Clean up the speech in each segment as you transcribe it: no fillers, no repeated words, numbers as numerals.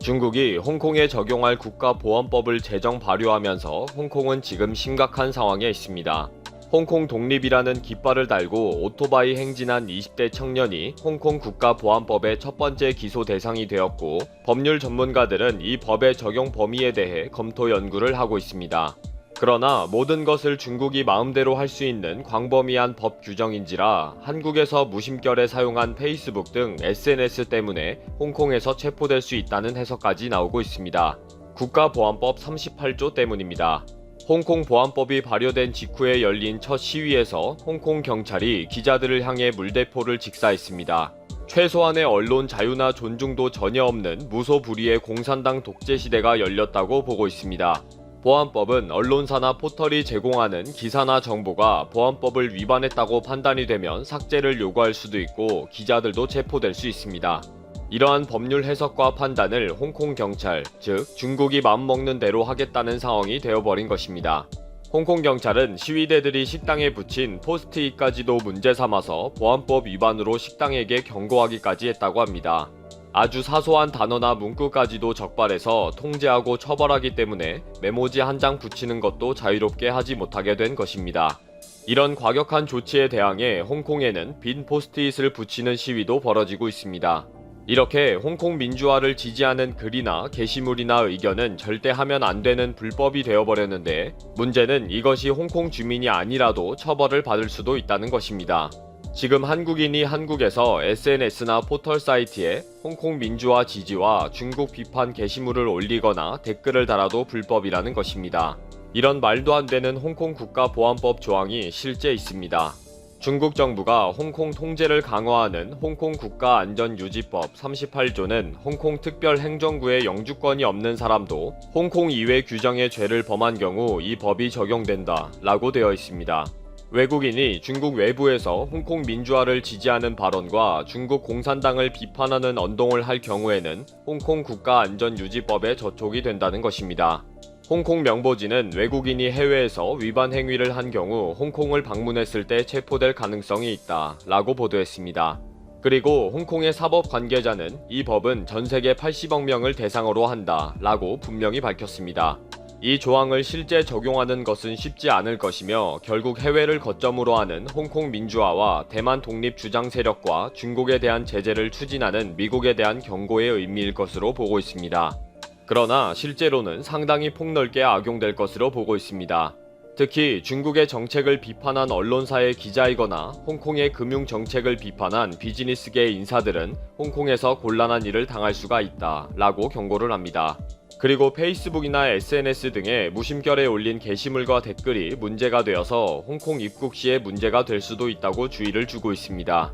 중국이 홍콩에 적용할 국가보안법을 제정 발효하면서 홍콩은 지금 심각한 상황에 있습니다. 홍콩 독립이라는 깃발을 달고 오토바이 행진한 20대 청년이 홍콩 국가보안법의 첫 번째 기소 대상이 되었고, 법률 전문가들은 이 법의 적용 범위에 대해 검토 연구를 하고 있습니다. 그러나 모든 것을 중국이 마음대로 할 수 있는 광범위한 법 규정인지라 한국에서 무심결에 사용한 페이스북 등 SNS 때문에 홍콩에서 체포될 수 있다는 해석까지 나오고 있습니다. 국가보안법 38조 때문입니다. 홍콩 보안법이 발효된 직후에 열린 첫 시위에서 홍콩 경찰이 기자들을 향해 물대포를 직사했습니다. 최소한의 언론 자유나 존중도 전혀 없는 무소불위의 공산당 독재 시대가 열렸다고 보고 있습니다. 보안법은 언론사나 포털이 제공하는 기사나 정보가 보안법을 위반했다고 판단이 되면 삭제를 요구할 수도 있고 기자들도 체포될 수 있습니다. 이러한 법률 해석과 판단을 홍콩 경찰, 즉 중국이 마음먹는 대로 하겠다는 상황이 되어버린 것입니다. 홍콩 경찰은 시위대들이 식당에 붙인 포스트잇까지도 문제 삼아서 보안법 위반으로 식당에게 경고하기까지 했다고 합니다. 아주 사소한 단어나 문구까지도 적발해서 통제하고 처벌하기 때문에 메모지 한 장 붙이는 것도 자유롭게 하지 못하게 된 것입니다. 이런 과격한 조치에 대항해 홍콩에는 빈 포스트잇을 붙이는 시위도 벌어지고 있습니다. 이렇게 홍콩 민주화를 지지하는 글이나 게시물이나 의견은 절대 하면 안 되는 불법이 되어버렸는데, 문제는 이것이 홍콩 주민이 아니라도 처벌을 받을 수도 있다는 것입니다. 지금 한국인이 한국에서 SNS나 포털 사이트에 홍콩 민주화 지지와 중국 비판 게시물을 올리거나 댓글을 달아도 불법이라는 것입니다. 이런 말도 안 되는 홍콩 국가보안법 조항이 실제 있습니다. 중국 정부가 홍콩 통제를 강화하는 홍콩 국가안전유지법 38조는 홍콩 특별행정구의 영주권이 없는 사람도 홍콩 이외 규정의 죄를 범한 경우 이 법이 적용된다 라고 되어 있습니다. 외국인이 중국 외부에서 홍콩 민주화를 지지하는 발언과 중국 공산당을 비판하는 언동을 할 경우에는 홍콩 국가안전유지법에 저촉이 된다는 것입니다. 홍콩 명보지는 외국인이 해외에서 위반 행위를 한 경우 홍콩을 방문했을 때 체포될 가능성이 있다 라고 보도했습니다. 그리고 홍콩의 사법 관계자는 이 법은 전 세계 80억 명을 대상으로 한다 라고 분명히 밝혔습니다. 이 조항을 실제 적용하는 것은 쉽지 않을 것이며 결국 해외를 거점으로 하는 홍콩 민주화와 대만 독립 주장 세력과 중국에 대한 제재를 추진하는 미국에 대한 경고의 의미일 것으로 보고 있습니다. 그러나 실제로는 상당히 폭넓게 악용될 것으로 보고 있습니다. 특히 중국의 정책을 비판한 언론사의 기자이거나 홍콩의 금융 정책을 비판한 비즈니스계 인사들은 홍콩에서 곤란한 일을 당할 수가 있다 라고 경고를 합니다. 그리고 페이스북이나 SNS 등에 무심결에 올린 게시물과 댓글이 문제가 되어서 홍콩 입국 시에 문제가 될 수도 있다고 주의를 주고 있습니다.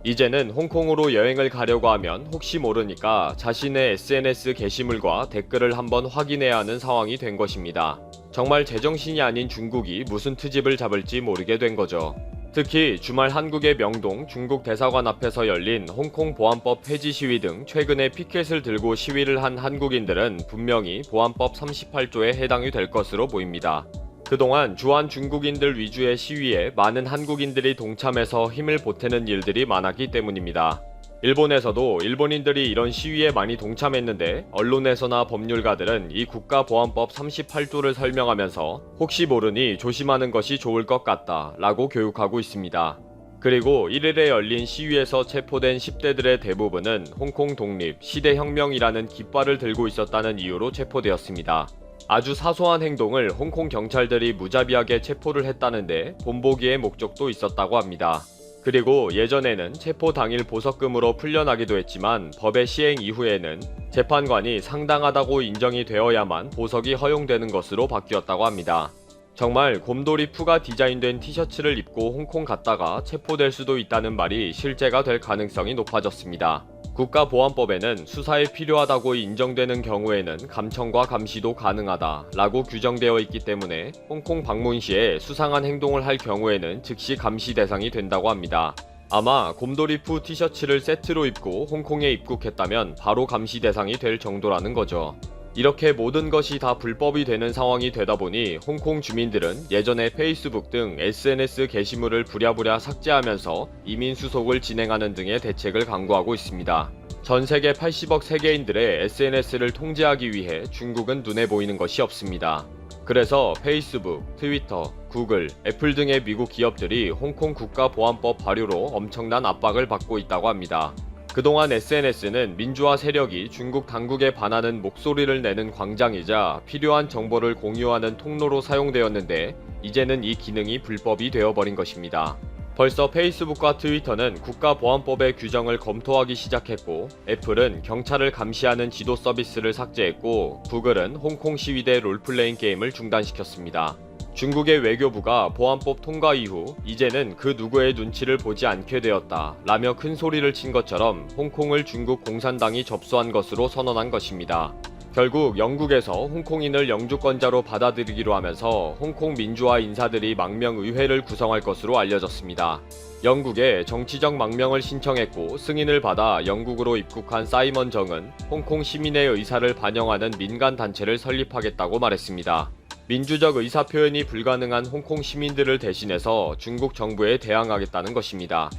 이제는 홍콩으로 여행을 가려고 하면 혹시 모르니까 자신의 SNS 게시물과 댓글을 한번 확인해야 하는 상황이 된 것입니다. 정말 제정신이 아닌 중국이 무슨 트집을 잡을지 모르게 된 거죠. 특히 주말 한국의 명동 중국 대사관 앞에서 열린 홍콩 보안법 폐지 시위 등 최근에 피켓을 들고 시위를 한 한국인들은 분명히 보안법 38조에 해당이 될 것으로 보입니다. 그동안 주한 중국인들 위주의 시위에 많은 한국인들이 동참해서 힘을 보태는 일들이 많았기 때문입니다. 일본에서도 일본인들이 이런 시위에 많이 동참했는데 언론에서나 법률가들은 이 국가보안법 38조를 설명하면서 혹시 모르니 조심하는 것이 좋을 것 같다 라고 교육하고 있습니다. 그리고 1일에 열린 시위에서 체포된 10대들의 대부분은 홍콩 독립, 시대혁명이라는 깃발을 들고 있었다는 이유로 체포되었습니다. 아주 사소한 행동을 홍콩 경찰들이 무자비하게 체포를 했다는데 본보기의 목적도 있었다고 합니다. 그리고 예전에는 체포 당일 보석금으로 풀려나기도 했지만 법의 시행 이후에는 재판관이 상당하다고 인정이 되어야만 보석이 허용되는 것으로 바뀌었다고 합니다. 정말 곰돌이 푸가 디자인된 티셔츠를 입고 홍콩 갔다가 체포될 수도 있다는 말이 실제가 될 가능성이 높아졌습니다. 국가보안법에는 수사에 필요하다고 인정되는 경우에는 감청과 감시도 가능하다 라고 규정되어 있기 때문에 홍콩 방문 시에 수상한 행동을 할 경우에는 즉시 감시 대상이 된다고 합니다. 아마 곰돌이 푸 티셔츠를 세트로 입고 홍콩에 입국했다면 바로 감시 대상이 될 정도라는 거죠. 이렇게 모든 것이 다 불법이 되는 상황이 되다 보니 홍콩 주민들은 예전에 페이스북 등 SNS 게시물을 부랴부랴 삭제하면서 이민 수속을 진행하는 등의 대책을 강구하고 있습니다. 전 세계 80억 세계인들의 SNS를 통제하기 위해 중국은 눈에 보이는 것이 없습니다. 그래서 페이스북, 트위터, 구글, 애플 등의 미국 기업들이 홍콩 국가보안법 발효로 엄청난 압박을 받고 있다고 합니다. 그동안 SNS는 민주화 세력이 중국 당국에 반하는 목소리를 내는 광장이자 필요한 정보를 공유하는 통로로 사용되었는데 이제는 이 기능이 불법이 되어버린 것입니다. 벌써 페이스북과 트위터는 국가보안법의 규정을 검토하기 시작했고 애플은 경찰을 감시하는 지도 서비스를 삭제했고 구글은 홍콩 시위대 롤플레잉 게임을 중단시켰습니다. 중국의 외교부가 보안법 통과 이후 이제는 그 누구의 눈치를 보지 않게 되었다 라며 큰 소리를 친 것처럼 홍콩을 중국 공산당이 접수한 것으로 선언한 것입니다. 결국 영국에서 홍콩인을 영주권자로 받아들이기로 하면서 홍콩 민주화 인사들이 망명의회를 구성할 것으로 알려졌습니다. 영국에 정치적 망명을 신청했고 승인을 받아 영국으로 입국한 사이먼 정은 홍콩 시민의 의사를 반영하는 민간 단체를 설립하겠다고 말했습니다. 민주적 의사표현이 불가능한 홍콩 시민들을 대신해서 중국 정부에 대항하겠다는 것입니다.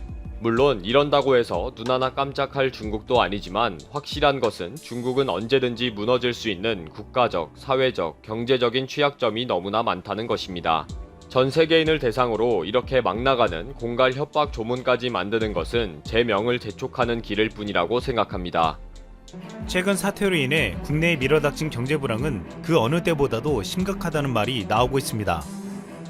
물론 이런다고 해서 눈 하나 깜짝할 중국도 아니지만 확실한 것은 중국은 언제든지 무너질 수 있는 국가적, 사회적, 경제적인 취약점이 너무나 많다는 것입니다. 전 세계인을 대상으로 이렇게 막 나가는 공갈 협박 조문까지 만드는 것은 제 명을 재촉하는 길일 뿐이라고 생각합니다. 최근 사태로 인해 국내에 밀어닥친 경제 불황은 그 어느 때보다도 심각하다는 말이 나오고 있습니다.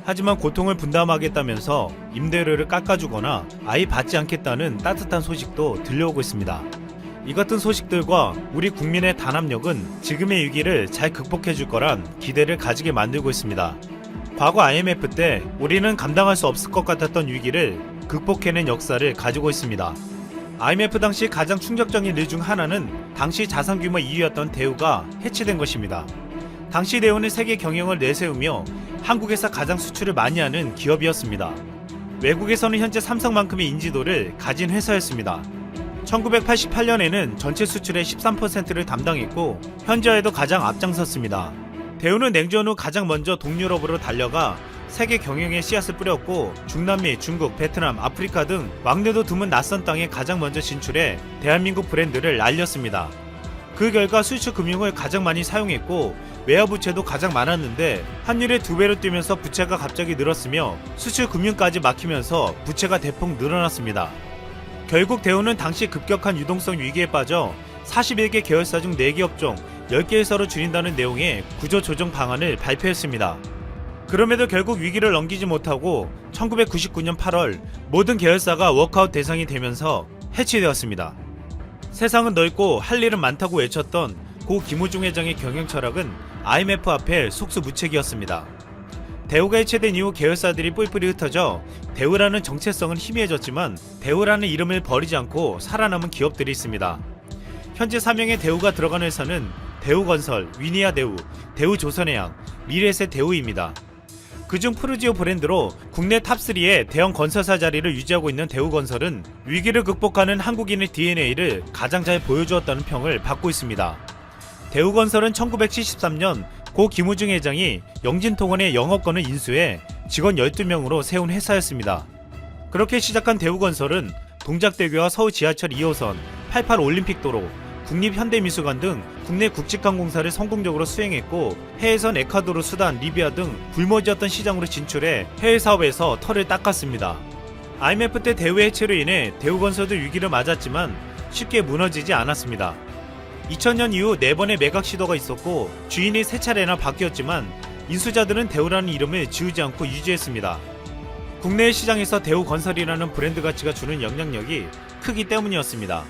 하지만 고통을 분담하겠다면서 임대료를 깎아주거나 아예 받지 않겠다는 따뜻한 소식도 들려오고 있습니다. 이 같은 소식들과 우리 국민의 단합력은 지금의 위기를 잘 극복해줄 거란 기대를 가지게 만들고 있습니다. 과거 IMF 때 우리는 감당할 수 없을 것 같았던 위기를 극복해낸 역사를 가지고 있습니다. IMF 당시 가장 충격적인 일 중 하나는 당시 자산 규모 2위였던 대우가 해체된 것입니다. 당시 대우는 세계 경영을 내세우며 한국에서 가장 수출을 많이 하는 기업이었습니다. 외국에서는 현재 삼성만큼의 인지도를 가진 회사였습니다. 1988년에는 전체 수출의 13%를 담당했고 현저에도 가장 앞장섰습니다. 대우는 냉전 후 가장 먼저 동유럽으로 달려가 세계 경영에 씨앗을 뿌렸고 중남미, 중국, 베트남, 아프리카 등 왕래도 드문 낯선 땅에 가장 먼저 진출해 대한민국 브랜드를 알렸습니다. 그 결과 수출 금융을 가장 많이 사용했고 외화 부채도 가장 많았는데 환율의 2배로 뛰면서 부채가 갑자기 늘었으며 수출 금융까지 막히면서 부채가 대폭 늘어났습니다. 결국 대우는 당시 급격한 유동성 위기에 빠져 41개 계열사 중 4개 업종 10개에서로 줄인다는 내용의 구조조정 방안을 발표했습니다. 그럼에도 결국 위기를 넘기지 못하고 1999년 8월 모든 계열사가 워크아웃 대상이 되면서 해체되었습니다. 세상은 넓고 할 일은 많다고 외쳤던 고 김우중 회장의 경영 철학은 IMF 앞에 속수무책이었습니다. 대우가 해체된 이후 계열사들이 뿔뿔이 흩어져 대우라는 정체성은 희미해졌지만 대우라는 이름을 버리지 않고 살아남은 기업들이 있습니다. 현재 3명의 대우가 들어간 회사는 대우건설, 위니아 대우, 대우조선해양, 미래에셋 대우입니다. 그중 프루지오 브랜드로 국내 탑3의 대형 건설사 자리를 유지하고 있는 대우건설은 위기를 극복하는 한국인의 DNA를 가장 잘 보여주었다는 평을 받고 있습니다. 대우건설은 1973년 고 김우중 회장이 영진통원의 영업권을 인수해 직원 12명으로 세운 회사였습니다. 그렇게 시작한 대우건설은 동작대교와 서울 지하철 2호선, 88 올림픽도로, 국립현대미술관 등 국내 굵직한 공사를 성공적으로 수행했고 해외선 에콰도르, 수단, 리비아 등 굶어지었던 시장으로 진출해 해외 사업에서 털을 닦았습니다. IMF 때 대우 해체로 인해 대우건설도 위기를 맞았지만 쉽게 무너지지 않았습니다. 2000년 이후 4번의 매각 시도가 있었고 주인이 3차례나 바뀌었지만 인수자들은 대우라는 이름을 지우지 않고 유지했습니다. 국내 시장에서 대우건설이라는 브랜드 가치가 주는 영향력이 크기 때문이었습니다.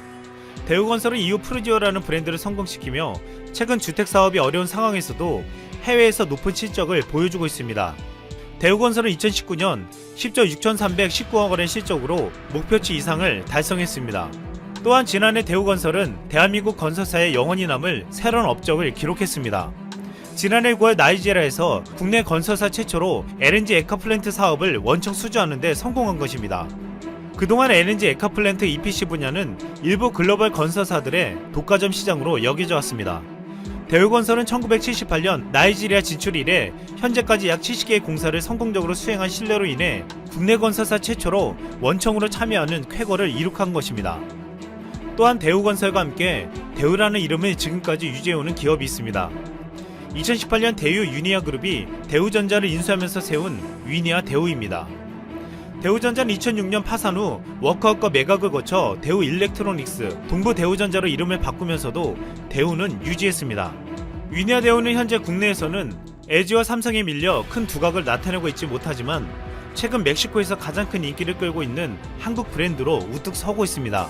대우건설은 이후 프루지오라는 브랜드를 성공시키며 최근 주택사업이 어려운 상황에서도 해외에서 높은 실적을 보여주고 있습니다. 대우건설은 2019년 10조 6,319억 원의 실적으로 목표치 이상을 달성했습니다. 또한 지난해 대우건설은 대한민국 건설사에 영원히 남을 새로운 업적을 기록했습니다. 지난해 9월 나이지리아에서 국내 건설사 최초로 LNG 에카플랜트 사업을 원청 수주하는 데 성공한 것입니다. 그동안 LNG 에카플랜트 EPC 분야는 일부 글로벌 건설사들의 독과점 시장으로 여겨져 왔습니다. 대우건설은 1978년 나이지리아 진출 이래 현재까지 약 70개의 공사를 성공적으로 수행한 신뢰로 인해 국내 건설사 최초로 원청으로 참여하는 쾌거를 이룩한 것입니다. 또한 대우건설과 함께 대우라는 이름을 지금까지 유지해오는 기업이 있습니다. 2018년 대우 유니아그룹이 대우전자를 인수하면서 세운 위니아 대우입니다. 대우전자는 2006년 파산 후 워크아웃과 매각을 거쳐 대우 일렉트로닉스, 동부 대우전자로 이름을 바꾸면서도 대우는 유지했습니다. 위니아 대우는 현재 국내에서는 LG와 삼성에 밀려 큰 두각을 나타내고 있지 못하지만 최근 멕시코에서 가장 큰 인기를 끌고 있는 한국 브랜드로 우뚝 서고 있습니다.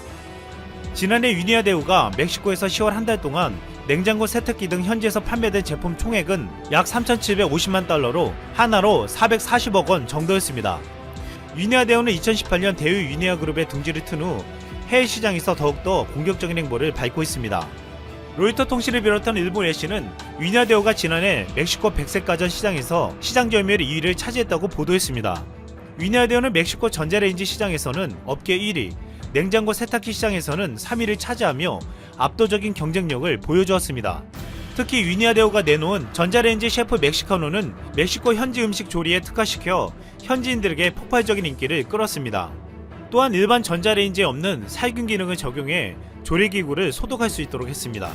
지난해 위니아 대우가 멕시코에서 10월 한 달 동안 냉장고, 세탁기 등 현지에서 판매된 제품 총액은 약 3,750만 달러로 하나로 440억 원 정도였습니다. 위니아 대우는 2018년 대우 위니아 그룹의 둥지를 튼 후 해외 시장에서 더욱더 공격적인 행보를 밟고 있습니다. 로이터 통신을 비롯한 일부 외신은 위니아 대우가 지난해 멕시코 백색가전 시장에서 시장 점유율 2위를 차지했다고 보도했습니다. 위니아 대우는 멕시코 전자레인지 시장에서는 업계 1위, 냉장고 세탁기 시장에서는 3위를 차지하며 압도적인 경쟁력을 보여주었습니다. 특히 위니아 대우가 내놓은 전자레인지 셰프 멕시카노는 멕시코 현지 음식 조리에 특화시켜 현지인들에게 폭발적인 인기를 끌었습니다. 또한 일반 전자레인지에 없는 살균 기능을 적용해 조리기구를 소독할 수 있도록 했습니다.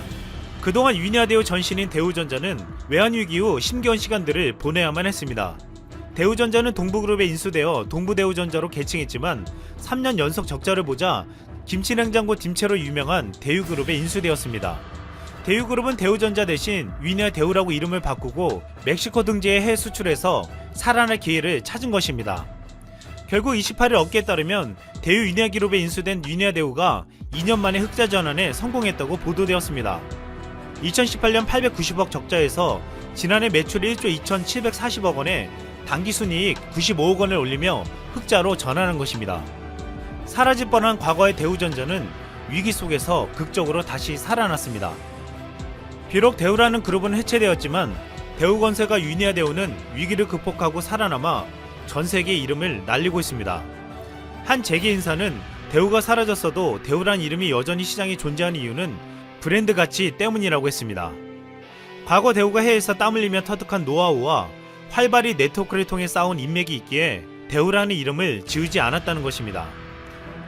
그동안 위니아 대우 전신인 대우전자는 외환위기 후 심겨운 시간들을 보내야만 했습니다. 대우전자는 동부그룹에 인수되어 동부대우전자로 개칭했지만 3년 연속 적자를 보자 김치냉장고 딤채로 유명한 대우그룹에 인수되었습니다. 대우그룹은 대우전자 대신 위니아 대우라고 이름을 바꾸고 멕시코 등지에 해외 수출해서 살아날 기회를 찾은 것입니다. 결국 28일 업계에 따르면 대우 위니아 그룹에 인수된 위니아 대우가 2년 만에 흑자 전환에 성공했다고 보도되었습니다. 2018년 890억 적자에서 지난해 매출 1조 2,740억 원에 당기순이익 95억 원을 올리며 흑자로 전환한 것입니다. 사라질 뻔한 과거의 대우전자는 위기 속에서 극적으로 다시 살아났습니다. 비록 대우라는 그룹은 해체되었지만 대우건설과 위니아 대우는 위기를 극복하고 살아남아 전 세계의 이름을 날리고 있습니다. 한 재계 인사는 대우가 사라졌어도 대우란 이름이 여전히 시장에 존재하는 이유는 브랜드 가치 때문이라고 했습니다. 과거 대우가 해외에서 땀 흘리며 터득한 노하우와 활발히 네트워크를 통해 쌓은 인맥이 있기에 대우라는 이름을 지우지 않았다는 것입니다.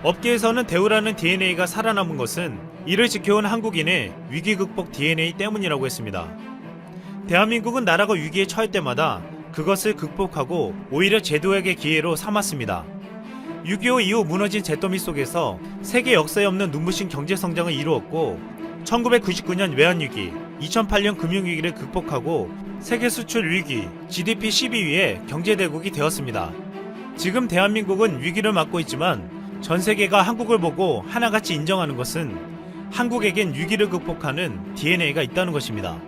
업계에서는 대우라는 DNA가 살아남은 것은 이를 지켜온 한국인의 위기 극복 DNA 때문이라고 했습니다. 대한민국은 나라가 위기에 처할 때마다 그것을 극복하고 오히려 제도에게 기회로 삼았습니다. 6.25 이후 무너진 잿더미 속에서 세계 역사에 없는 눈부신 경제성장을 이루었고 1999년 외환위기, 2008년 금융위기를 극복하고 세계 수출 위기, GDP 12위의 경제대국이 되었습니다. 지금 대한민국은 위기를 맞고 있지만 전 세계가 한국을 보고 하나같이 인정하는 것은 한국에겐 위기를 극복하는 DNA가 있다는 것입니다.